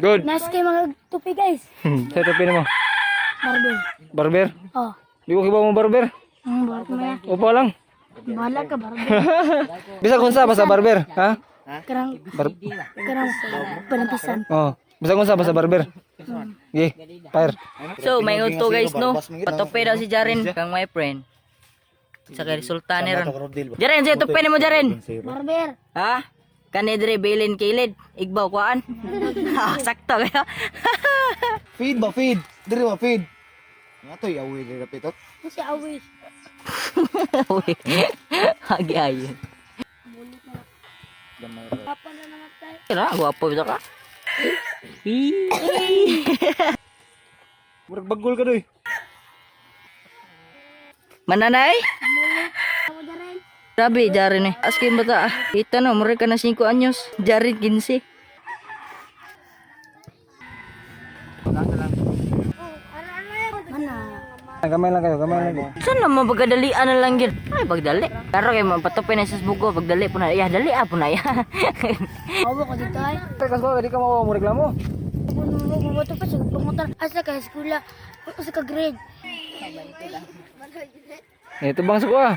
Good. Nas kay mga tupi guys. Sa tupi mo. Barber. Barber? Oh. Di ko kibaw mo barber? Barber mo yan. Upo lang. Bahala ka barber. Bisa kung sa basta barber, ha? Karang panampisan. Oh. Bisa kung sa basta barber. Gi, fire. So, may uto guys no. Patupi daw si Jaren kang my friend. Sa kay resulta ni ron. Jaren, sa tupi mo Jaren. Barber. Ha? Kani dire bilin kilid, igbaw kuan. Sakto kaya. Feed ba, feed? Diri ba, feed? Nga to, yawi diri pitot. Si Awi. Uy. Hagi ayon. Papa na namatay. Kira, gwapo bisa ka. Murag bagol ka doy. Mananay? Ako Jaren. Grabe, Jaren eh. Askin bata ah. Kita no, mura ka na 5 anyos. Jaren 15. Mana? Gamay lang kayo, gamay lang. Saan naman pagkadalian na lang yun? Ay, pagdali. Pero kayo mapatupin na sa bugo, pagdali po na. Ya, dali po na ya. Awa ko dito ay. Tekas ko, di ka mawa mo reklamo. Bumoto pa sa pangutan. Asa ka eskwela. Asa ka grade. Ito bang sa ko ah.